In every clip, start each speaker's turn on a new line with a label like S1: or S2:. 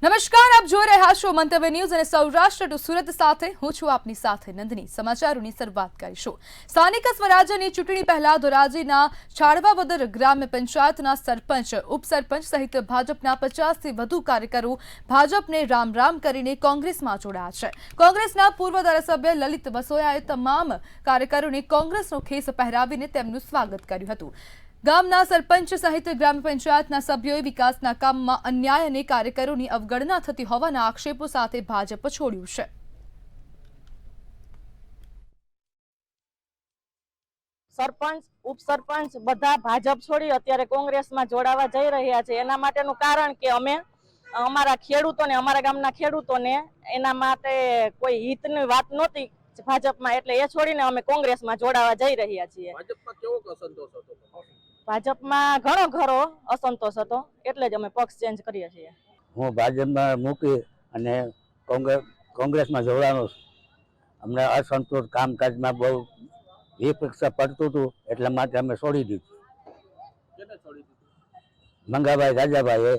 S1: નમસ્કાર, આપ જોઈ રહ્યા છો મંતવ્ય ન્યૂઝ અને સૌરાષ્ટ્ર ટુ સુરત સાથે હું છું આપની સાથે નંદની। સમાચારોની શરૂઆત કરીશું। સ્થાનિક સ્વરાજ્યની ચૂંટણી પહેલા ધોરાજીના છાળવાવદર ગ્રામ્ય પંચાયતના સરપંચ, ઉપસરપંચ સહિત ભાજપના 50થી વધુ કાર્યકરો ભાજપને રામ રામ કરીને કોંગ્રેસમાં જોડાયા છે। કોંગ્રેસના પૂર્વ ધારાસભ્ય લલિત વસોયાએ તમામ કાર્યકરોને કોંગ્રેસનો ખેસ પહેરાવીને તેમનું સ્વાગત કર્યું હતું। ગામના સરપંચ સહિત ગ્રામ પંચાયતના સભ્યોએ વિકાસના કામમાં અન્યાય અને કાર્યકરોની અવગણના થતી હોવાના આક્ષેપો સાથે ભાજપ છોડ્યું છે।
S2: સરપંચ ઉપસરપંચ બધા ભાજપ છોડી અત્યારે કોંગ્રેસમાં જોડાવા જઈ રહ્યા છે। એના માટેનું કારણ કે અમે અમારા ખેડૂતોને, અમારા ગામના ખેડૂતોને એના માટે કોઈ હિતની વાત નહોતી ભાજપમાં, એટલે એ છોડીને અમે કોંગ્રેસમાં જોડાવા જઈ રહ્યા છીએ।
S3: ભાજપમાં કેવો અસંતોષ હતો?
S2: ભાજપમાં ઘણો ખરો અસંતોષ હતો, એટલે જ અમે પક્ષ ચેન્જ કરીએ છીએ।
S4: હું ભાજપમાં મૂકી અને કોંગ્રેસમાં જોડાનો છું। અમને અસંતોષ કામકાજમાં બહુ વિપક્ષ પડતું હતું, એટલા માટે અમે છોડી દીધું।
S3: કેને છોડી દીધું?
S4: મંગાભાઈ રાજાભાઈએ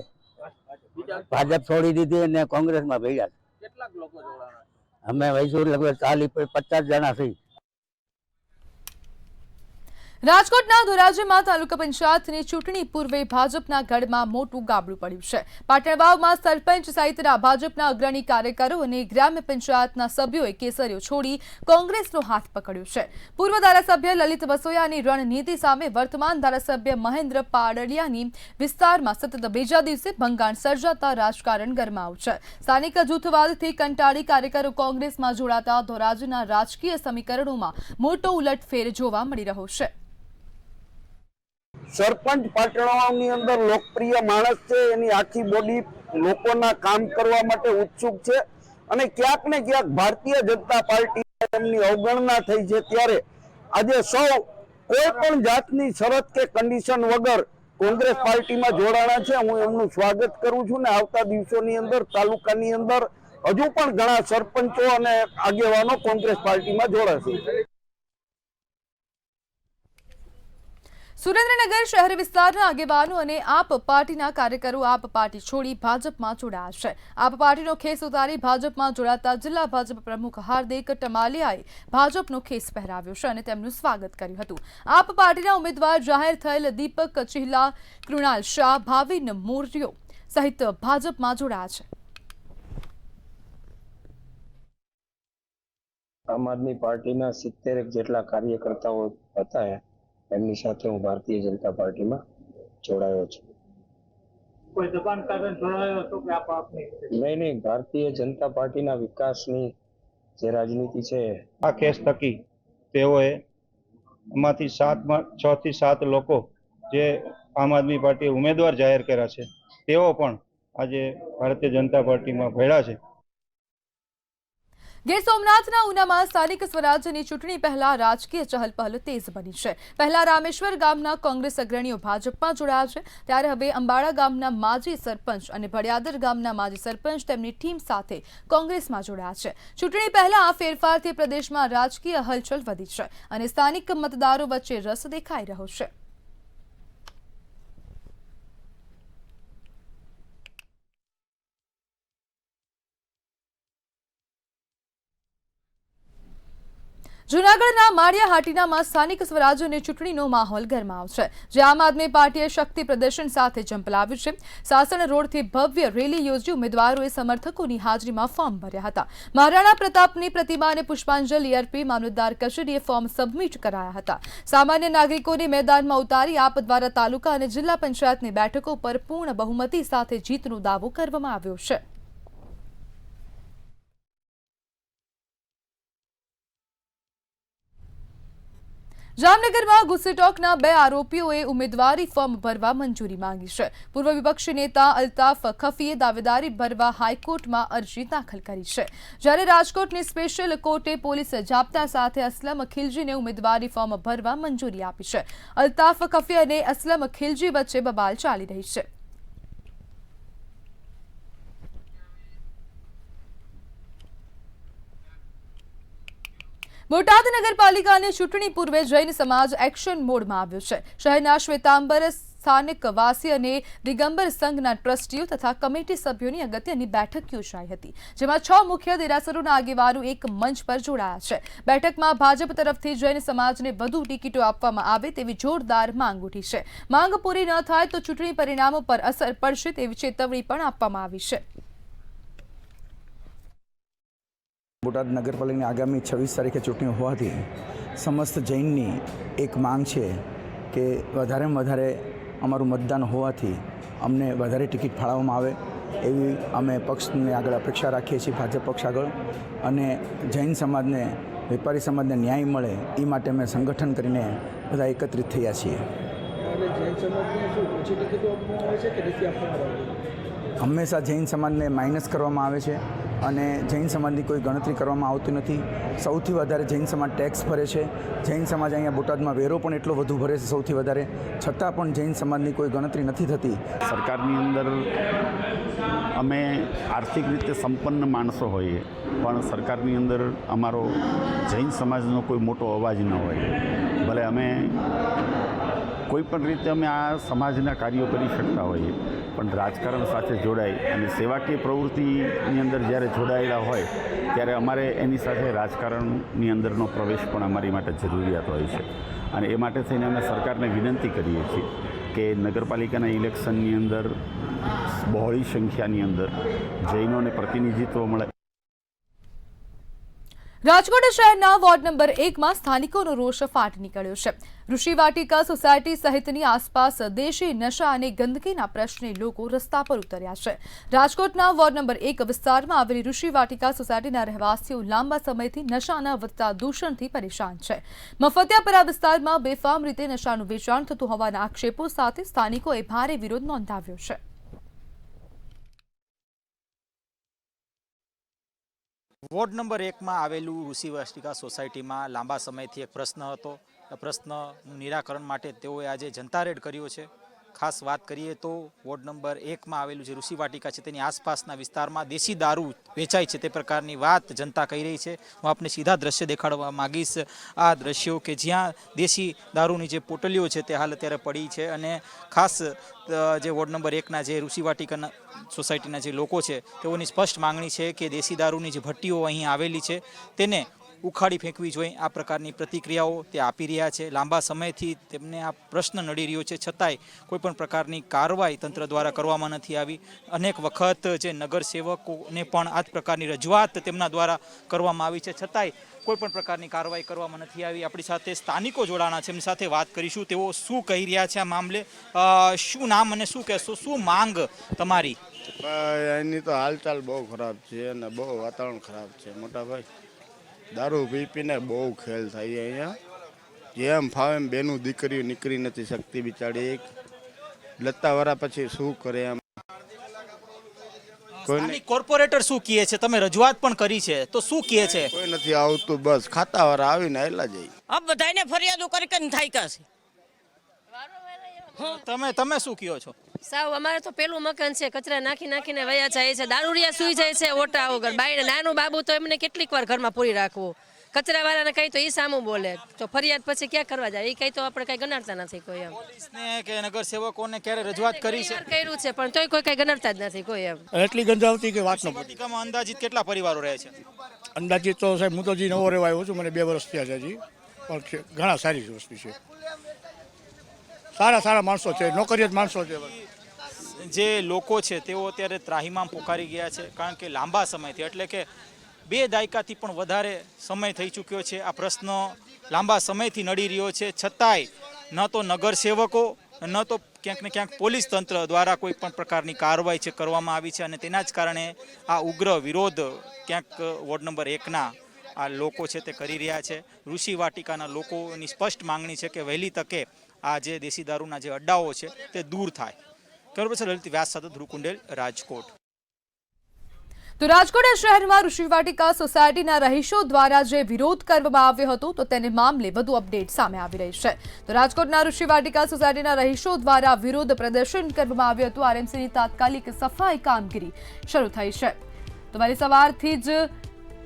S4: ભાજપ છોડી દીધી અને કોંગ્રેસમાં ભેગા।
S3: કેટલાક લોકો જોડાણા?
S4: અમે વૈસુર લગભગ 40-50 જણા છીએ।
S1: રાજકોટના ધોરાજીમાં તાલુકા પંચાયતની ચૂંટણી પૂર્વે ભાજપના ગઢમાં મોટું ગાબડું પડ્યું છે। પાટણવાવમાં સરપંચ સહિતના ભાજપના અગ્રણી કાર્યકરો અને ગ્રામ્ય પંચાયતના સભ્યોએ કેસરીઓ છોડી કોંગ્રેસનો હાથ પકડ્યો છે। પૂર્વ ધારાસભ્ય લલિત વસોયાની રણનીતિ સામે વર્તમાન ધારાસભ્ય મહેન્દ્ર પાડલિયાની વિસ્તારમાં સતત બીજા દિવસે ભંગાણ સર્જાતા રાજકારણ ગરમાયું છે। સ્થાનિક જૂથવાદથી કંટાળી કાર્યકરો કોંગ્રેસમાં જોડાતા ધોરાજીના રાજકીય સમીકરણોમાં મોટો ઉલટફેર જોવા મળી રહ્યો છે।
S5: સરપંચ પાટણની અંદર લોકપ્રિય માણસ છે, એની આખી બોડી લોકોના કામ કરવા માટે ઉત્સુક છે અને ક્યાંક ને ક્યાંક ભારતીય જનતા પાર્ટી એમની અવગણના થઈ છે। ત્યારે આજે સૌ કોઈ પણ જાતની શરત કે કન્ડિશન વગર કોંગ્રેસ પાર્ટીમાં જોડાણા છે। હું એમનું સ્વાગત કરું છું ને આવતા દિવસોની અંદર તાલુકાની અંદર હજુ પણ ઘણા સરપંચો અને આગેવાનો કોંગ્રેસ પાર્ટીમાં જોડાશે।
S1: સુરેન્દ્રનગર શહેર વિસ્તારના આગેવાનો અને આપ પાર્ટીના કાર્યકરો આપ પાર્ટી છોડી ભાજપમાં જોડાયા છે। આપ પાર્ટીનો ખેસ ઉતારી ભાજપમાં જોડાતા જિલ્લા ભાજપ પ્રમુખ હાર્દિક ટમાલિયાએ ભાજપનો ખેસ પહેરાવ્યો છે અને તેમનું સ્વાગત કર્યું હતું। આપ પાર્ટીના ઉમેદવાર જાહેર થયેલ દીપક ચિહલા, કૃણાલ શાહ, ભાવિન મોર્યો સહિત ભાજપમાં જોડાયા છે।
S6: આમ આદમી પાર્ટીના 70 જેટલા કાર્યકર્તાઓ હતા, એમની સાથે હું ભારતીય જનતા પાર્ટીમાં જોડાયો છું।
S3: કોઈ દબાણ કારણે જોડાયો હતો કે આપની?
S6: નહીં, ભારતીય જનતા પાર્ટીના વિકાસની જે રાજનીતિ છે
S7: આ કેસ થકી તેઓએ એમાંથી 6 થી 7 લોકો જે આમ આદમી પાર્ટીએ ઉમેદવાર જાહેર કર્યા છે તેઓ પણ આજે ભારતીય જનતા પાર્ટીમાં ભળ્યા છે।
S1: ગીર સોમનાથના ઉનામાં સ્થાનિક સ્વરાજ્યની ચૂંટણી પહેલા રાજકીય ચહલપહલ તેજ બની છે। પહેલા રામેશ્વર ગામના કોંગ્રેસ અગ્રણીઓ ભાજપમાં જોડાયા છે, ત્યારે હવે અંબાડા ગામના માજી સરપંચ અને ભડિયાદર ગામના માજી સરપંચ તેમની ટીમ સાથે કોંગ્રેસમાં જોડાયા છે। ચૂંટણી પહેલા આ ફેરફારથી પ્રદેશમાં રાજકીય હલચલ વધી છે અને સ્થાનિક મતદારો વચ્ચે રસ દેખાઈ રહ્યો છે। જૂનાગઢના માળિયાહાટીનામાં સ્થાનિક સ્વરાજ્યની ચૂંટણીનો માહોલ ગરમાયો છે, જે આમ આદમી પાર્ટીએ શક્તિ પ્રદર્શન સાથે ઝંપલાવ્યું છે। સાસણ રોડથી ભવ્ય રેલી યોજી ઉમેદવારોએ સમર્થકોની હાજરીમાં ફોર્મ ભર્યા હતા। મહારાણા પ્રતાપની પ્રતિમાને પુષ્પાંજલિ અર્પી મામલતદાર કચેરીએ ફોર્મ સબમિટ કરાયા હતા। સામાન્ય નાગરિકોને મેદાનમાં ઉતારી આપ દ્વારા તાલુકા અને જિલ્લા પંચાયતની બેઠકો પર પૂર્ણ બહુમતી સાથે જીતનો દાવો કરવામાં આવ્યો છે। જામનગરમાં ઘુસેટોકના 2 આરોપીઓએ ઉમેદવારી ફોર્મ ભરવા મંજૂરી માંગી છે। પૂર્વ વિપક્ષી નેતા અલ્તાફ ખફીએ દાવેદારી ભરવા હાઈકોર્ટમાં અરજી દાખલ કરી છે, જ્યારે રાજકોટની સ્પેશિયલ કોર્ટે પોલીસ જાપ્તા સાથે અસલમ ખિલજીને ઉમેદવારી ફોર્મ ભરવા મંજૂરી આપી છે। અલ્તાફ ખફી અને અસલમ ખિલજી વચ્ચે બબાલ ચાલી રહી છે। બોટાદ નગરપાલિકાની ચૂંટણી પૂર્વે જૈન સમાજ એક્શન મોડમાં આવ્યો છે। શહેરના શ્વેતાંબર સ્થાનિક વાસી અને દિગંબર સંઘના ટ્રસ્ટીઓ તથા કમિટી સભ્યોની અગત્યની બેઠક યોજાઈ હતી, જેમાં 6 મુખ્ય દેરાસરોના આગેવાનો એક મંચ પર જોડાયા છે. બેઠકમાં ભાજપ તરફથી જૈન સમાજને વધુ ટિકિટો આપવામાં આવે તેવી જોરદાર માંગ ઉઠી છે. માંગ પૂરી ન થાય તો ચૂંટણી પરિણામો પર અસર પડશે તેવી ચેતવણી પણ આપવામાં આવી છે.
S8: બોટાદ નગરપાલિકાની આગામી 26 તારીખે ચૂંટણી હોવાથી સમસ્ત જૈનની એક માંગ છે કે વધારેમાં વધારે અમારું મતદાન હોવાથી અમને વધારે ટિકિટ ફાળવવામાં આવે એવી અમે પક્ષને આગળ અપેક્ષા રાખીએ છીએ, ભાજપ પક્ષ આગળ. અને જૈન સમાજને, વેપારી સમાજને ન્યાય મળે એ માટે અમે સંગઠન કરીને બધા એકત્રિત થયા છીએ. હંમેશા જૈન સમાજને માઇનસ કરવામાં આવે છે અને જૈન સમાજની કોઈ ગણતરી કરવામાં આવતી નથી. સૌથી વધારે જૈન સમાજ ટેક્સ ભરે છે. જૈન સમાજ અહીંયા બોટાદમાં વેરો પણ એટલો વધુ ભરે છે સૌથી વધારે, છતાં પણ જૈન સમાજની કોઈ ગણતરી નથી થતી.
S9: સરકારની અંદર અમે આર્થિક રીતે સંપન્ન માણસો હોઈએ, પણ સરકારની અંદર અમારો જૈન સમાજનો કોઈ મોટો અવાજ ન હોય. ભલે અમે કોઈ પણ રીતે અમે આ સમાજના કાર્યો કરી શકતા હોઈએ, પણ રાજકારણ સાથે જોડાઈ અને સેવાકીય પ્રવૃત્તિની અંદર જ્યારે જોડાયેલા હોય ત્યારે અમારે એની સાથે રાજકારણની અંદરનો પ્રવેશ પણ અમારી માટે જરૂરિયાત હોય છે. અને એ માટે થઈને અમે સરકારને વિનંતી કરીએ છીએ કે નગરપાલિકાના ઇલેક્શનની અંદર બહોળી સંખ્યાની અંદર જૈનોને પ્રતિનિધિત્વ મળે.
S1: રાજકોટ શહેરના વોર્ડ નંબર 1માં સ્થાનિકોનો રોષ ફાટી નીકળ્યો છે. ઋષિ વાટિકા સોસાયટી સહિતની આસપાસ દેશી નશા અને ગંદકીના પ્રશ્ને લોકો રસ્તા પર ઉતર્યા છે. રાજકોટના વોર્ડ નંબર 1 વિસ્તારમાં આવેલી ઋષિ વાટિકા સોસાયટીના રહેવાસીઓ લાંબા સમયથી નશાના વધતા દૂષણથી પરેશાન છે. મફતિયાપરા વિસ્તારમાં બેફામ રીતે નશાનું વેચાણ થતું હોવાના આક્ષેપો સાથે સ્થાનિકોએ ભારે વિરોધ નોંધાવ્યો છે.
S10: વોર્ડ નંબર 1માં આવેલું ઋષિ વાટિકા સોસાયટીમાં લાંબા સમયથી એક પ્રશ્ન હતો. આ પ્રશ્નનું નિરાકરણ માટે તેઓએ આજે જનતા રેડ કર્યો છે. ખાસ વાત કરીએ તો વોર્ડ નંબર 1માં આવેલું જે ઋષિ વાટિકા છે તેની આસપાસના વિસ્તારમાં દેશી દારૂ વેચાય છે તે પ્રકારની વાત જનતા કહી રહી છે. હું આપને સીધા દ્રશ્ય દેખાડવા માગીશ. આ દ્રશ્યો કે જ્યાં દેશી દારૂની જે પોટલીઓ છે તે હાલ અત્યારે પડી છે અને ખાસ જે વોર્ડ નંબર 1ના જે ઋષિ વાટિકાના સોસાયટીના જે લોકો છે તેઓની સ્પષ્ટ માંગણી છે કે દેશી દારૂની જે ભટ્ટીઓ અહીં આવેલી છે તેને ઉખાડી ફેંકવી જોઈએ. આ પ્રકારની પ્રતિક્રિયાઓ તે આપી રહ્યા છે. લાંબા સમયથી તેમને આ પ્રશ્ન નડી રહ્યો છે, છતાંય કોઈપણ પ્રકારની કાર્યવાહી તંત્ર દ્વારા કરવામાં નથી આવી. અનેક વખત જે નગરસેવકોને પણ આ જ પ્રકારની રજૂઆત તેમના દ્વારા કરવામાં આવી છે, છતાંય કોઈપણ પ્રકારની કાર્યવાહી કરવામાં નથી આવી. આપણી સાથે સ્થાનિકો જોડાણા છે, એમની સાથે વાત કરીશું. તેઓ શું કહી રહ્યા છે આ મામલે? શું નામ અને શું કહેશો? શું માંગ તમારી?
S11: એની તો હાલચાલ બહુ ખરાબ છે અને બહુ વાતાવરણ ખરાબ છે. મોટા ભાઈ દારૂ પી પીને બહુ ખેલ થાય અહીંયા. જેમ ફાવે એમ બેનું દીકરીઓ નીકળી નથી શકતી બિચારી. લત્તાવાળા પછી શું કરે એમ.
S10: કોર્પોરેટર શું કહે છે? તમે રજૂઆત પણ કરી છે તો શું કહે છે?
S11: કોઈ નથી આવતું, બસ ખાતાવાળા આવીને આયલા જાય.
S2: આ બધાને ફરિયાદો કરી થાય કાશે.
S10: તમે શું કહો છો?
S12: સાવ અમારે તો પેલું મકાન છે, કચરા નાખીને વયા જાય છે, દારૂડિયા સુઈ જાય છે ઓટા વગર. બાઈને નાનું બાબુ તો એમને કેટલીક વાર ઘરમાં પૂરી રાખવું. કચરા વાળાને કઈ તો એ સામું બોલે, તો ફરિયાદ પછી ક્યાં કરવા જાય? એ કઈ તો આપણે કઈ ગણાડતા નથી કોઈ એમ.
S10: પોલીસને કે નગરસેવકોને ક્યારે રજૂઆત કરી છે?
S12: કર્યું છે પણ તોય કોઈ કઈ ગણાડતા જ નથી કોઈ એમ.
S3: એટલી ગંધાવતી કે વાત ન પૂછો.
S10: વાટિકામાં અંદાજિત કેટલા પરિવારો રહે છે?
S3: અંદાજિત તો સાહેબ હું તો હજી નવો રહેવા આવ્યો છું, મને 2 વર્ષ થયા છે હજી, પણ ઘણા સારી વસ્તુ છે. સારા માણસો છે, નોકરિયાત માણસો છે.
S10: જે લોકો છે તેઓ અત્યારે ત્રાહિમામ પોકારી ગયા છે, કારણ કે લાંબા સમયથી, એટલે કે 2 દાયકાથી પણ વધારે સમય થઈ ચૂક્યો છે. આ પ્રશ્ન લાંબા સમયથી નડી રહ્યો છે, છતાંય ન તો નગરસેવકો ન તો ક્યાંક ને ક્યાંક પોલીસ તંત્ર દ્વારા કોઈ પણ પ્રકારની કાર્યવાહી છે કરવામાં આવી છે. અને તેના જ કારણે આ ઉગ્ર વિરોધ ક્યાંક વોર્ડ નંબર 1ના આ લોકો છે તે કરી રહ્યા છે. ઋષિ વાટિકાના લોકોની સ્પષ્ટ માંગણી છે કે વહેલી તકે આ જે દેશી દારૂના જે અડ્ડાઓ છે તે દૂર થાય. લલિત વ્યાસ સાથે ધ્રુવ કુંડેલ, રાજકોટ.
S1: તો રાજકોટ શહેરમાં ઋષિ વાટિકા સોસાયટીના રહીશો દ્વારા જે વિરોધ કરવામાં આવ્યો હતો તો તેને મામલે વધુ અપડેટ સામે આવી રહી છે. તો રાજકોટના ઋષિ વાટિકા સોસાયટીના રહીશો દ્વારા વિરોધ પ્રદર્શન કરવામાં આવ્યું હતું. આરએમસીની તાત્કાલિક સફાઈ કામગીરી શરૂ થઈ છે. તો વહેલી સવારથી જ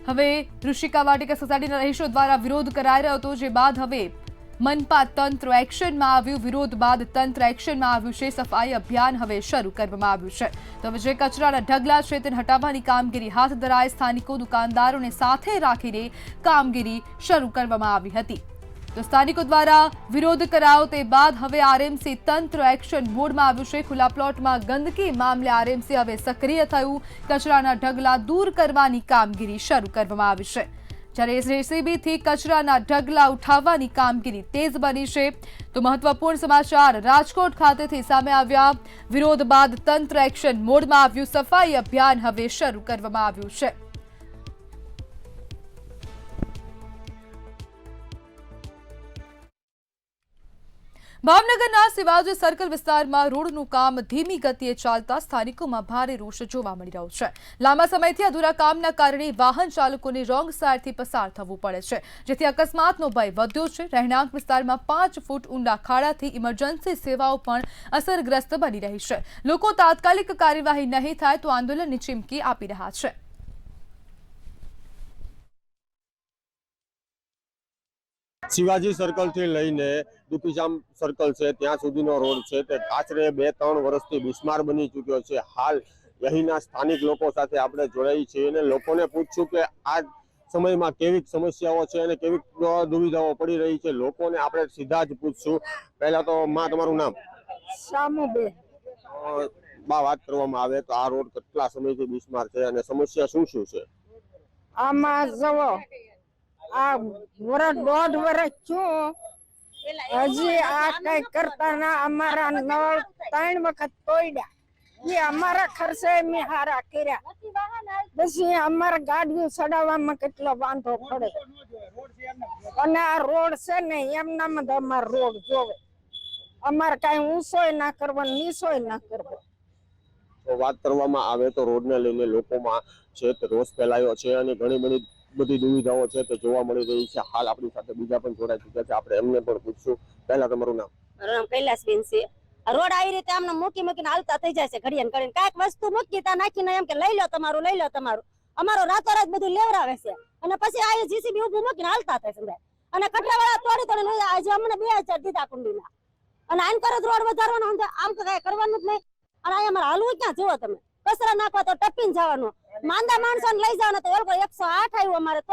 S1: હવે ઋષિ વાટિકા સોસાયટીના રહીશો દ્વારા વિરોધ કરાઈ રહ્યો હતો, જે બાદ હવે મનપા તંત્ર એક્શનમાં આવ્યું. વિરોધ બાદ તંત્ર એક્શનમાં આવ્યું છે. સફાઈ અભિયાન હવે શરૂ કરવામાં આવ્યું છે. તો હવે જે કચરાના ઢગલા છે તેને હટાવવાની કામગીરી હાથ ધરાઈ. સ્થાનિકો દુકાનદારોને સાથે રાખીને કામગીરી શરૂ કરવામાં આવી હતી. તો સ્થાનિકો દ્વારા વિરોધ કરાયો તે બાદ હવે આરએમસી તંત્ર એક્શન મોડમાં આવ્યું છે. ખુલ્લા પ્લોટમાં ગંદકી મામલે આરએમસી હવે સક્રિય થયું. કચરાના ઢગલા દૂર કરવાની કામગીરી શરૂ કરવામાં આવી છે. જ્યારે જેસીબીથી કચરાના ઢગલા ઉઠાવવાની કામગીરી તેજ બની છે. તો મહત્વપૂર્ણ સમાચાર રાજકોટ ખાતેથી સામે આવ્યા. વિરોધ બાદ તંત્ર એક્શન મોડમાં આવ્યું. સફાઈ અભિયાન હવે શરૂ કરવામાં આવ્યું છે. ભાવનગરના શિવાજી સર્કલ વિસ્તારમાં રોડનું કામ ધીમી ગતિએ ચાલતા સ્થાનિકોમાં ભારે રોષ જોવા મળી રહ્યો છે. લાંબા સમયથી અધૂરા કામના કારણે વાહન ચાલકોને રોંગ સાઈડથી પસાર થવું પડે છે, જેથી અકસ્માતનો ભય વધ્યો છે. રહેણાંક વિસ્તારમાં 5 ફૂટ ઊંડા ખાડાથી ઇમરજન્સી સેવાઓ પણ અસરગ્રસ્ત બની રહી છે. લોકો તાત્કાલિક કાર્યવાહી નહીં થાય તો આંદોલનની ચીમકી આપી રહ્યા છે.
S13: શિવાજી સર્કલ થી લઈને દુપીજામ સર્કલ છે ત્યાં સુધીનો રોડ છે તે આશરે 2-3 વર્ષથી બિસ્માર બની ચૂક્યો છે. હાલ અહીંના સ્થાનિક લોકો સાથે આપણે જોડાઈ છીએ અને લોકોને પૂછશું કે આ સમયમાં કેવી સમસ્યાઓ છે અને કેવી દુવિધાઓ પડી રહી છે. લોકોને આપણે સીધા જ પૂછશું. પહેલા તો માં તમારું નામ?
S14: શામુબેન.
S13: બા, વાત કરવામાં આવે તો આ રોડ કેટલા સમયથી બિસ્માર છે અને સમસ્યા શું શું છે?
S14: આમાં જવો આ વર્ષ 1.5 વર્ષ છું હજી આ કઈ કરતા ના. અમારા નળ 3 વખત તોડ્યા. એ અમારા ખર્ચે મેં હારા કર્યા. પછી અમારા ગાડીઓ ચડાવવામાં કેટલો વાંધો પડે. અને આ રોડ છે ને એમનામ જ અમારો રોડ જોવે. અમારે કઈ ઊંચોય ના કરવો નીચોય ના કરવો.
S13: તો વાત કરવામાં આવે તો રોડને લઈને લોકોમાં છે તે રોષ ફેલાયો છે અને ઘણી બધી દુવિધાઓ છે તે જોવા મળી રહી છે. હાલ આપણી સાથે બીજા પણ જોડાઈ ચૂક્યા છે, આપણે એમને પણ પૂછશું. પહેલા તમારું નામ?
S15: નામ કૈલાસબેન છે. રોડ આવી રીતે આમને મૂકીને હાલતા થઈ જાય છે. ઘડિયાળ કરીને કાંઈક વસ્તુ મૂકી ત્યાં નાખીને એમ કે લઈ લો તમારું. અમારો રાતોરાત બધું લેવરાવે છે અને પછી આ જીસીબી ઊભું મૂકીને હાલતા થાય છે. અને કટરાવાળા તોડી આજે અમને 2000 દીધા કુંડીના. અને આમ કરે રોડ વધારવાનો આમ તો કઈ કરવાનું જ નહીં. અને અહીંયા અમારે હાલવું ક્યાં જુઓ તમે? કચરા નાખવા તો ટપીને જવાનું. માંદા માણસોને લઈ જવાના તો એ લોકો 108 આવ્યું અમારે તો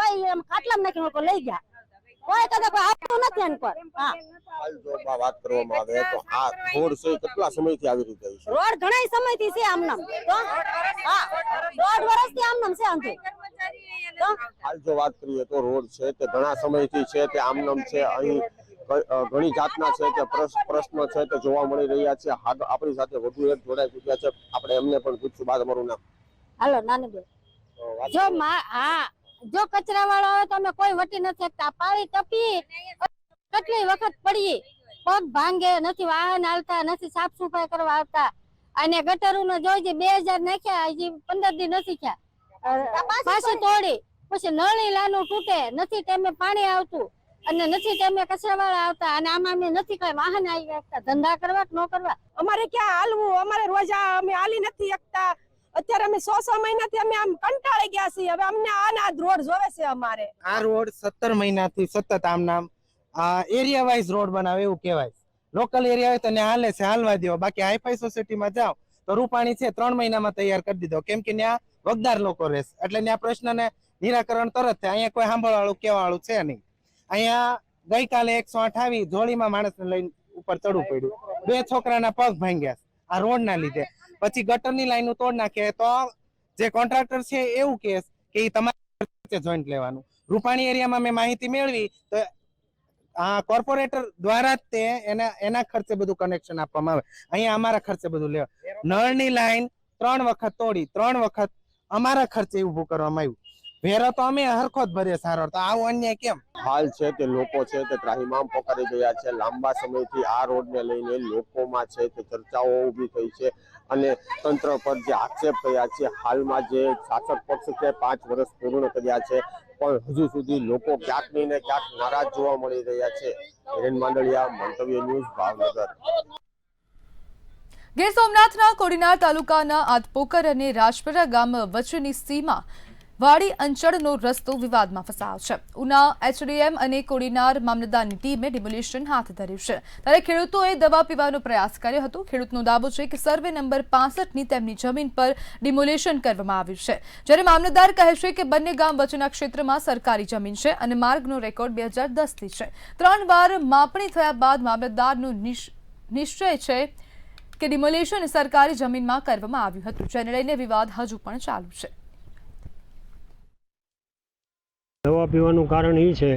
S15: ખાટલામાં નાખીને લોકો લઈ ગયા. કોઈ કદાચ કોઈ આપતું નથી એન પર.
S13: હાલ જો વાત કરવામાં આવે તો આ રોડ છે કેટલા સમયથી આવી રીતે છે?
S15: રોડ ઘણા સમયથી છે આમનામ. તો હા 1.5 વર્ષથી આમનામ છે આંધે. તો
S13: હાલ જો વાત કરીએ તો રોડ છે તે ઘણા સમયથી છે તે આમનામ છે. અહીં ઘણી જાતના છે કે પ્રશ્નો છે તે જોવા મળી રહ્યા છે. આપણી સાથે વધુ એક જોડાઈ ચૂક્યા છે, આપણે એમને પણ પૂછશું. બા, તમારું નામ?
S14: હાલો નાનીબેન. જો કચરા વાળો હોય તો અમે કોઈ વટી નથી શકતા. પાણી ટપી કેટલી વખત પડી, પગ ભાંગે, નથી વાહન હાલતા, નથી સાફ સફાઈ કરવા આવતા. અને ગટરું નો જોઈ 2000 નાખ્યા, હજી 15 દી નથી થયા. પાછી તોડી. પછી નળની લાનું તૂટે, નથી ટાઈમે પાણી આવતું અને નથી ટાઈમે કચરા વાળા આવતા. અને આમાં અમે નથી કઈ વાહન આવી શકતા. ધંધા કરવા કે ન કરવા
S16: અમારે ક્યાં હાલવું? અમારે રોજા અમે હાલી નથી શકતા. અત્યારે અમે 100 મહિનાથી અમે આમ કંટાળી ગયા છીએ. હવે અમને આના રોડ જોવે છે. અમારે
S17: આ રોડ 17 મહિનાથી સતત આમ નામ એરિયા વાઇઝ રોડ બનાવે એવું કહેવાય. લોકલ એરિયા હોય તો ત્યાં હાલે છે, હાલવા દો. બાકી હાઈફાઈ સોસાયટીમાં જાઓ તો રૂપાણી છે 3 મહિનામાં તૈયાર કરી દીધો, કેમ કે ત્યાં વગદાર લોકો રહેશે એટલે ત્યાં પ્રશ્નને નિરાકરણ તરત થાય. અહીંયા કોઈ સાંભળવાળું કહેવાવાળું છે નહીં. અહીંયા ગઈકાલે 108 આવી જોડીમાં માણસને લઈને ઉપર ચડવું પડ્યું. 2 છોકરાના પગ ભાંગ્યા આ રોડના લીધે. પછી ગટરની લાઈનો તોડ નાખે તો જે કોન્ટ્રાક્ટર છે એવું કહે કે એ તમારે જોઈન્ટ લેવાનું. રૂપાણી એરિયામાં મેં માહિતી મેળવી તો કોર્પોરેટર દ્વારા જ તે એના ખર્ચે બધું કનેક્શન આપવામાં આવે. અહીંયા અમારા ખર્ચે બધું લેવા. નળની લાઈન 3 વખત તોડી, 3 વખત અમારા ખર્ચે ઊભું કરવામાં આવ્યું. વેરો તો અમે હરખો જ ભરીએ સારો, તો આવું અન્યાય કેમ?
S13: હાલ છે તે લોકો છે તે ત્રાહિમામ પોકારી ગયા છે. લાંબા સમયથી આ રોડને લઈને લોકોમાં છે તે ચર્ચાઓ ઊભી થઈ છે અને તંત્ર પર જે આક્ષેપ થયા છે. હાલમાં જે શાસક પક્ષ છે 5 વર્ષ પૂર્ણ કર્યા છે પણ હજુ સુધી લોકો ક્યાંક ને ક્યાંક નારાજ જોવા મળી રહ્યા છે. હિરેન માંડલિયા, મંતવ્ય ન્યૂઝ, ભાવનગર.
S1: ગીર સોમનાથના કોડીનાર તાલુકાના આદપોકર અને રાજપરા ગામ વચ્ચેની સીમા વાડી અંચળનો રસ્તો વિવાદમાં ફસાયો છે. ઉના એચડીએમ અને કોડીનાર મામલતદારની ટીમે ડિમોલિશન હાથ ધર્યું છે. ત્યારે ખેડૂતોએ દવા પીવાનો પ્રયાસ કર્યો હતો. ખેડૂતનો દાવો છે કે સર્વે નંબર 65ની તેમની જમીન પર ડિમોલિશન કરવામાં આવ્યું છે. જ્યારે મામલતદાર કહે છે કે બંને ગામ વચ્ચેના ક્ષેત્રમાં સરકારી જમીન છે અને માર્ગનો રેકોર્ડ 2010થી છે. 3 વાર માપણી થયા બાદ મામલતદારનો નિશ્ચય છે કે ડિમોલિશન સરકારી જમીનમાં કરવામાં આવ્યું હતું, જેને લઈને વિવાદ હજુ પણ ચાલુ છે.
S18: દવા પીવાનું કારણ એ છે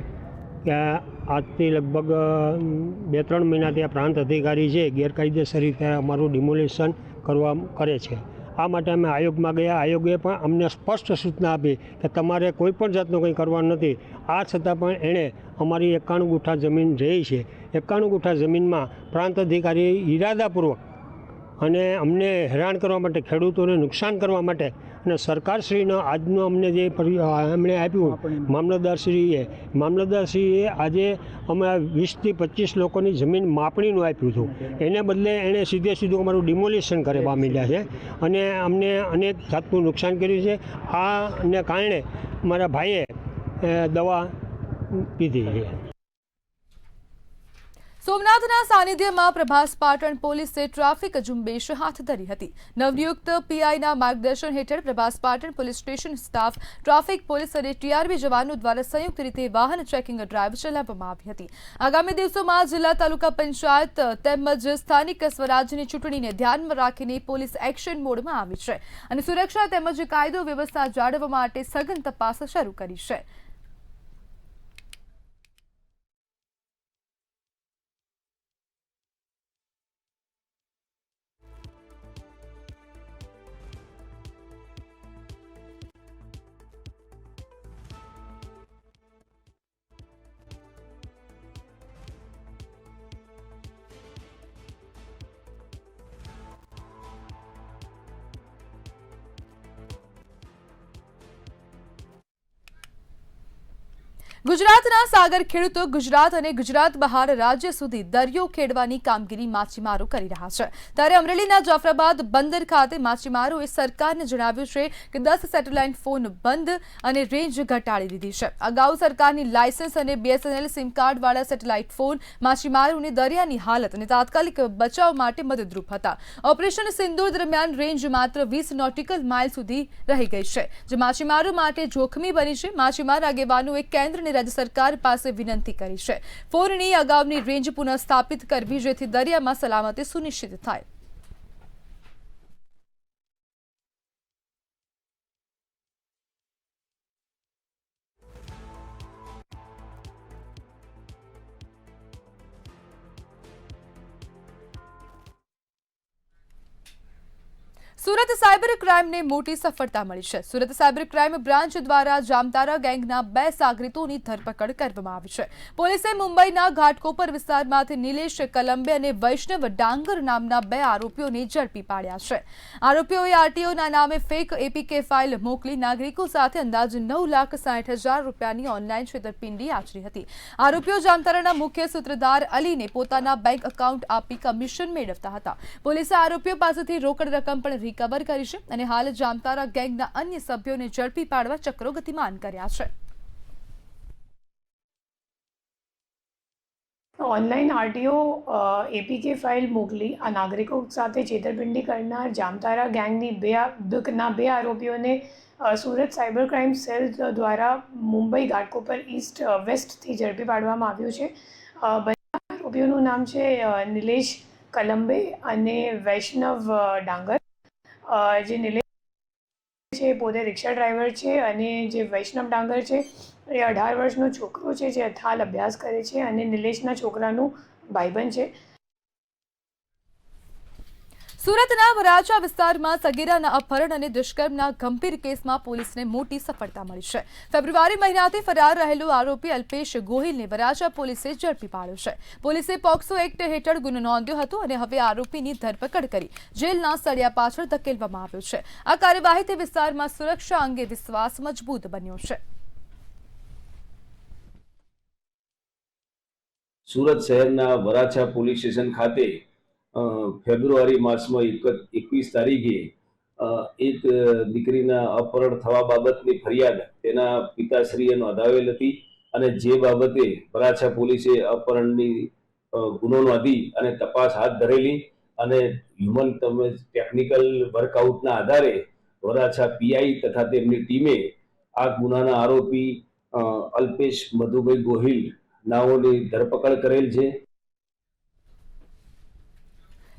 S18: કે આજથી લગભગ 2-3 મહિનાથી આ પ્રાંત અધિકારી છે ગેરકાયદેસર રીતે અમારું ડિમોલિશન કરે છે. આ માટે અમે આયોગમાં ગયા. આયોગે પણ અમને સ્પષ્ટ સૂચના આપી કે તમારે કોઈ પણ જાતનું કંઈ કરવાનું નથી. આ છતાં પણ એણે અમારી 91 ગુઠા જમીન રહી છે. 91 ગુઠા જમીનમાં પ્રાંત અધિકારી ઈરાદાપૂર્વક અને અમને હેરાન કરવા માટે, ખેડૂતોને નુકસાન કરવા માટે અને સરકારશ્રીનો આજનો અમને જે એમણે આપ્યું મામલતદારશ્રીએ આજે અમે 20થી 25 લોકોની જમીન માપણીનું આપ્યું હતું. એને બદલે એણે સીધું અમારું ડિમોલિશન કરવા માંડ્યા છે અને અમને અનેક જાતનું નુકસાન કર્યું છે. આને કારણે મારા ભાઈએ દવા પીધી છે.
S1: સોમનાથના સાનિધ્યમાં પ્રભાસ પાટણ પોલીસે ટ્રાફિક ઝુંબેશ હાથ ધરી હતી. નવનિયુક્ત પીઆઈના માર્ગદર્શન હેઠળ Prabhas Patan police station staff, traffic police અને ટીઆરબી જવાનો દ્વારા સંયુક્ત રીતે વાહન ચેકિંગ ડ્રાઈવ ચલાવવામાં આવી હતી. આગામી દિવસોમાં જિલ્લા તાલુકા પંચાયત તેમજ સ્થાનિક સ્વરાજ્યની ચૂંટણીને ધ્યાનમાં રાખીને પોલીસ એક્શન મોડમાં આવી છે અને સુરક્ષા તેમજ કાયદો વ્યવસ્થા જાળવવા માટે સઘન તપાસ શરૂ કરી છે. ગુજરાતના સાગર ખેડૂતો ગુજરાત અને ગુજરાત બહાર રાજ્ય સુધી દરિયો ખેડવાની કામગીરી માછીમારો કરી રહ્યા છે. ત્યારે અમરેલીના જાફરાબાદ બંદર ખાતે માછીમારોએ સરકારને જણાવ્યું છે કે 10 સેટેલાઇટ ફોન બંધ અને રેન્જ ઘટાડી દીધી છે. અગાઉ સરકારની લાયસન્સ અને BSNL સિમ કાર્ડવાળા સેટેલાઇટ ફોન માછીમારોને દરિયાની હાલત અને તાત્કાલિક બચાવ માટે મદદરૂપ હતા. ઓપરેશન સિંદૂર દરમિયાન રેન્જ માત્ર 20 નોટિકલ માઇલ સુધી રહી ગઈ છે, જે માછીમારો માટે જોખમી બની છે. માછીમાર આગેવાનોએ કેન્દ્રની રાજ્ય સરકાર પાસે વિનંતી કરી છે ફોનની અગાઉની રેન્જ પુનઃસ્થાપિત કરવી, જેથી દરિયામાં સલામતી સુનિશ્ચિત થાય. સુરત સાયબર ક્રાઇમને મોટી સફળતા મળી છે. સુરત સાયબર ક્રાઇમ બ્રાન્ચ દ્વારા જામતારા ગેંગના 2 સાગરીતોની ધરપકડ કરવામાં આવી છે. પોલીસે મુંબઈના ઘાટકોપર વિસ્તારમાંથી નિલેશ કલંબે અને વૈષ્ણવ ડાંગર નામના 2 આરોપીઓને ઝડપી પાડ્યા છે. આરોપીઓએ આરટીઓના નામે ફેક એપીકે ફાઇલ મોકલી નાગરિકો સાથે અંદાજે 9,60,000 રૂપિયાની ઓનલાઈન છેતરપિંડી આચરી હતી. આરોપીઓ જામતારાના મુખ્ય સૂત્રધાર અલીને પોતાના બેંક એકાઉન્ટ આપી કમિશન મેળવતા હતા. પોલીસે આરોપીઓ પાસેથી રોકડ રકમ પણ રિકવર કરી છે અને હાલ જામતારા ગેંગના અન્ય સભ્યોને ઝડપી પાડવા ચક્રો ગતિમાન કર્યા છે.
S19: ઓનલાઈન આરટીઓ એપીકે ફાઇલ મોકલી આ નાગરિકો સાથે છેતરપિંડી કરનાર જામતારા ગેંગની બે આરોપીઓને સુરત સાયબર ક્રાઇમ સેલ દ્વારા મુંબઈ ઘાટકોપર ઈસ્ટ વેસ્ટથી ઝડપી પાડવામાં આવ્યું છે. બંને આરોપીઓનું નામ છે નિલેશ કલંબે અને વૈષ્ણવ ડાંગર. જે નિલેશ છે પોતે રિક્ષા ડ્રાઈવર છે અને જે વૈષ્ણવ ડાંગર છે એ 18 વર્ષનો છોકરો છે જે હાલ અભ્યાસ કરે છે અને નિલેશના છોકરાનું ભાઈબંધ છે.
S1: સુરતના વરાછા વિસ્તારમાં સગીરાના અપહરણ અને દુષ્કર્મના ગંભીર કેસમાં પોલીસને મોટી સફળતા મળી છે. ફેબ્રુઆરી મહિનાથી ફરાર રહેલો આરોપી અલ્પેશ ગોહિલને વરાછા પોલીસે ઝડપી પાડ્યો છે. પોલીસે પોક્સો એક્ટ હેઠળ ગુનો નોંધ્યો હતો અને હવે આરોપીની ધરપકડ કરી જેલના સળિયા પાછળ ધકેલવામાં આવ્યો છે. આ કાર્યવાહીથી વિસ્તારમાં સુરક્ષા અંગે વિશ્વાસ મજબૂત બન્યો છે.
S20: સુરત શહેરના વરાછા પોલીસ સ્ટેશન ખાતે ફેબ્રુઆરી માસમાં 21 તારીખે એક દીકરીના અપહરણ થવા બાબતની ફરિયાદ તેના પિતાશ્રીએ નોંધાવેલ હતી અને જે બાબતે વરાછા પોલીસે અપહરણની ગુનો નોંધી અને તપાસ હાથ ધરેલી અને હ્યુમન તેમજ ટેકનિકલ વર્કઆઉટના આધારે વરાછા પીઆઈ તથા તેમની ટીમે આ ગુનાના આરોપી અલ્પેશ મધુભાઈ ગોહિલ નાઓની ધરપકડ કરેલ છે.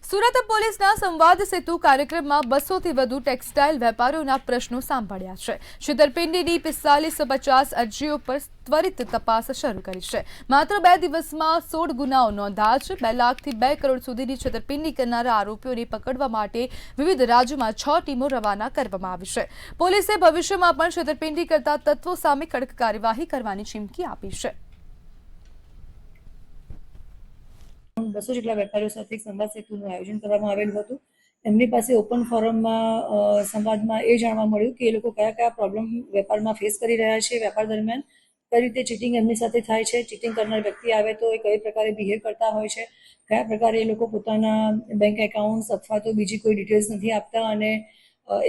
S1: સુરત પોલીસના સંવાદ સેતુ કાર્યક્રમમાં 200 થી વધુ ટેક્સટાઇલ વેપારીઓના પ્રશ્નો સાંભળ્યા છે. છેતરપિંડીની 4550 અરજીઓ પર ત્વરિત તપાસ શરૂ કરી છે. માત્ર 2 દિવસમાં 16 ગુનાઓ નોંધાયા છે. 2 લાખથી 2 કરોડ સુધીની છેતરપિંડી કરનારા આરોપીઓને પકડવા માટે વિવિધ રાજ્યોમાં 6 ટીમો રવાના કરવામાં આવી છે. પોલીસે ભવિષ્યમાં પણ છેતરપિંડી કરતા તત્વો સામે કડક કાર્યવાહી કરવાની ચીમકી આપી છે.
S21: 200 જેટલા વેપારીઓ સાથે એક સંવાદ સેતુનું આયોજન કરવામાં આવેલું હતું. એમની પાસે ઓપન ફોરમમાં સંવાદમાં એ જાણવા મળ્યું કે એ લોકો કયા કયા પ્રોબ્લેમ વેપારમાં ફેસ કરી રહ્યા છે, વેપાર દરમિયાન કઈ રીતે ચીટિંગ એમની સાથે થાય છે, ચીટિંગ કરનાર વ્યક્તિ આવે તો એ કઈ પ્રકારે બિહેવ કરતા હોય છે, કયા પ્રકારે એ લોકો પોતાના બેંક એકાઉન્ટ્સ અથવા તો બીજી કોઈ ડિટેલ્સ નથી આપતા અને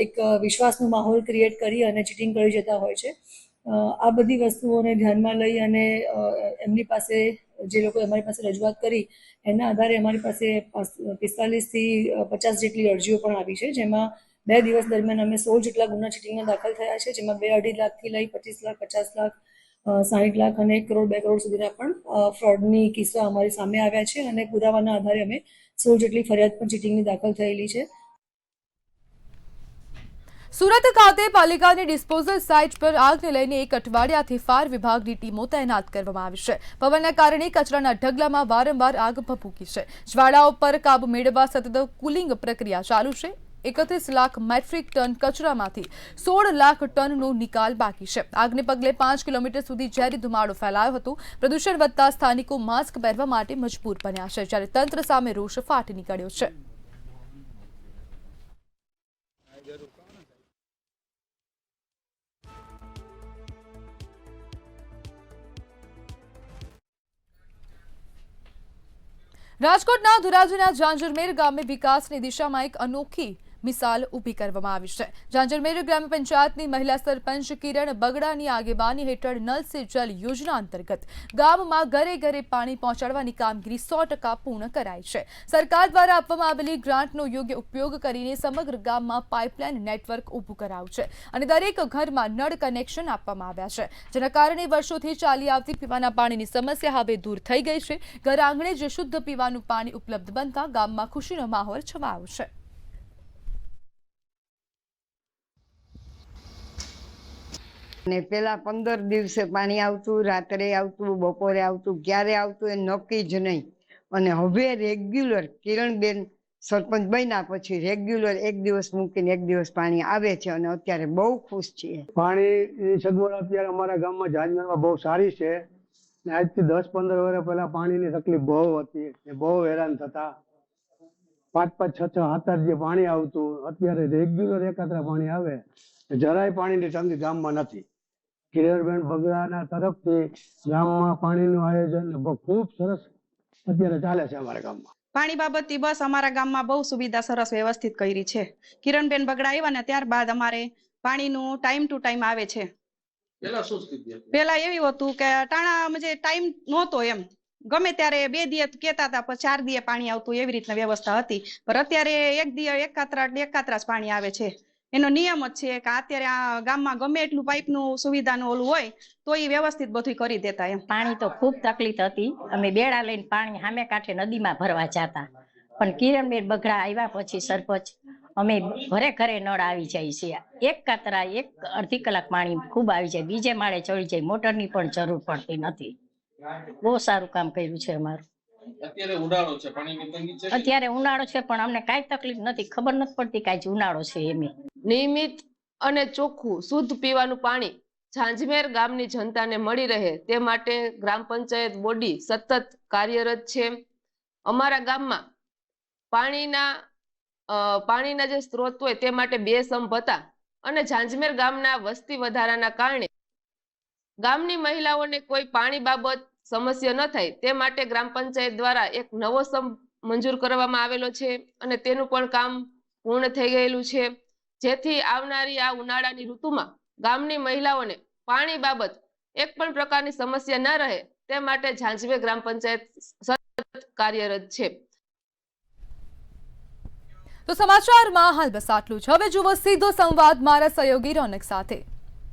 S21: એક વિશ્વાસનો માહોલ ક્રિએટ કરી અને ચીટિંગ કરી જતા હોય છે. આ બધી વસ્તુઓને ધ્યાનમાં લઈ અને એમની પાસે જે લોકો અમારી પાસે રજૂઆત કરી એના આધારે અમારી પાસે 45 થી 50 જેટલી અરજીઓ પણ આવી છે, જેમાં 2 દિવસ દરમિયાન અમે 16 જેટલા ગુના ચીટિંગના દાખલ થયા છે, જેમાં 2.5 લાખથી લઈ 25 લાખ, 50 લાખ, 60 લાખ અને 1 કરોડ 2 કરોડ સુધીના પણ ફ્રોડની કિસ્સા અમારી સામે આવ્યા છે અને પુરાવાના આધારે અમે 16 જેટલી ફરિયાદ પણ ચીટિંગની દાખલ થયેલી છે.
S1: સુરત ખાતે પાલિકાની ડિસ્પોઝલ સાઇટ પર આગને લઈને એક અઠવાડિયાથી ફાયર વિભાગની ટીમો તૈનાત કરવામાં આવી છે. પવનના કારણે કચરાના ઢગલામાં વારંવાર આગ ભભૂકી છે. જ્વાળાઓ પર કાબુ મેળવવા સતત કુલિંગ પ્રક્રિયા ચાલુ છે. 31 લાખ મેટ્રિક ટન કચરામાંથી 16 લાખ ટનનો નિકાલ બાકી છે. આગને પગલે 5 કિલોમીટર સુધી ઝેરી ધુમાડો ફેલાયો હતો. પ્રદૂષણ વધતા સ્થાનિકો માસ્ક પહેરવા માટે મજબૂર બન્યા છે, જ્યારે તંત્ર સામે રોષ ફાટી નીકળ્યો છે. રાજકોટના ધોરાજીના ઝાંઝરમેર ગામે વિકાસની દિશામાં એક અનોખી મિસાલ ઊભી કરવામાં આવી છે. ઝાંઝરમેર ગ્રામ પંચાયતની મહિલા સરપંચ કિરણ બગડાની આગેવાની હેઠળ નલ સે જલ યોજના અંતર્ગત ગામમાં ઘરે ઘરે પાણી પહોંચાડવાની કામગીરી 100% પૂર્ણ કરાઈ છે. સરકાર દ્વારા આપવામાં આવેલી ગ્રાન્ટનો યોગ્ય ઉપયોગ કરીને સમગ્ર ગામમાં પાઇપલાઇન નેટવર્ક ઊભું કરાયું છે અને દરેક ઘરમાં નળ કનેક્શન આપવામાં આવ્યા છે, જેના કારણે વર્ષોથી ચાલી આવતી પીવાના પાણીની સમસ્યા હવે દૂર થઈ ગઈ છે. ઘર આંગણે જ શુદ્ધ પીવાનું પાણી ઉપલબ્ધ બનતા ગામમાં ખુશીનો માહોલ છવાયો છે.
S22: ને પેલા 15 દિવસે પાણી આવતું, રાત્રે આવતું, બપોરે આવતું, ક્યારે આવતું એ નક્કી જ નહીં. અને હવે રેગ્યુલર કિરણબેન સરપંચ બન્યા પછી રેગ્યુલર એક દિવસ મૂકીને એક દિવસ પાણી આવે છે અને અત્યારે બહુ ખુશ છીએ.
S23: પાણીની સગવડ અત્યારે અમારા ગામમાં ઝાંઝરમેરમાં બહુ સારી છે. ને આજથી 10-15 વર્ષ પહેલા પાણીની તકલીફ બહુ હતી, બહુ હેરાન થતા. 5-5, 6-6, 7-8 જે પાણી આવતું, અત્યારે રેગ્યુલર એકાત્રા પાણી આવે. જરાય પાણીની તંગી ગામમાં નથી. કિરણબેન બગડાના તરફથી ગામમાં પાણીનું આયોજન ખૂબ સરસ અત્યારે ચાલે છે અમારા ગામમાં.
S24: પાણી બાબતથી બસ અમારા ગામમાં બહુ સુવિધા સરસ વ્યવસ્થિત કરી છે. કિરણબેન બગડા આવ્યા ને ત્યારબાદ અમારે પાણીનું ટાઈમ ટુ ટાઈમ આવે છે. પેલા એવી હતું કે ટાણા ટાઈમ નહોતો, એમ ગમે ત્યારે 2 દિવસ કેતા હતા, પછી 4 દિવસ પાણી આવતું, એવી રીતના વ્યવસ્થા હતી. પણ અત્યારે 1 દિવસ એકાત્રા પાણી આવે છે. એનો નિયમ જ છે કે અત્યારે આ ગામમાં ગમે એટલું પાઇપનું સુવિધાનું ઓલું હોય તો એ વ્યવસ્થિત બધું કરી દેતા. એમ
S25: પાણી તો ખૂબ તકલીફ હતી. અમે બેડા લઈને પાણી સામે કાંઠે નદીમાં ભરવા જતા, પણ કિરણબેન બગડા આવ્યા પછી સરપંચ અમે ઘરે ઘરે નળ આવી જાય છે. એક કાતરા 1-1.5 કલાક પાણી ખૂબ આવી જાય, બીજે માળે ચડી જાય, મોટરની પણ જરૂર પડતી નથી. બહુ સારું કામ કર્યું છે અમારું. અત્યારે ઉનાળો છે પણ અમને કાંઈ તકલીફ નથી, ખબર નથી પડતી કાંઈ ઉનાળો છે. એમ
S26: નિયમિત અને ચોખ્ખું શુદ્ધ પીવાનું પાણી ઝાંઝમેર ગામની જનતાને મળી રહે તે માટે ગ્રામ પંચાયત બોડી સતત કાર્યરત છે. અમારા ગામમાં પાણીના જે સ્ત્રોત હોય તે માટે 2 સંપ હતા અને ઝાંઝમેર ગામના વસ્તી વધારાના કારણે ગામની મહિલાઓને કોઈ પાણી બાબત સમસ્યા ન થાય તે માટે ગ્રામ પંચાયત દ્વારા એક નવો સંપ મંજૂર કરવામાં આવેલો છે અને તેનું પણ કામ પૂર્ણ થઈ ગયેલું છે. જેથી આવનારી આ ઉનાળાની ઋતુમાં ગામની મહિલાઓને પાણી બાબત એક પણ પ્રકારની સમસ્યા ન રહે તે માટે ઝાંઝમેર ગ્રામ પંચાયત સતત કાર્યરત છે।
S1: તો સમાચારમાં હાલ બસ આટલું જ। હવે જુઓ સીધો સંવાદ મારા સહયોગી રોનક સાથે।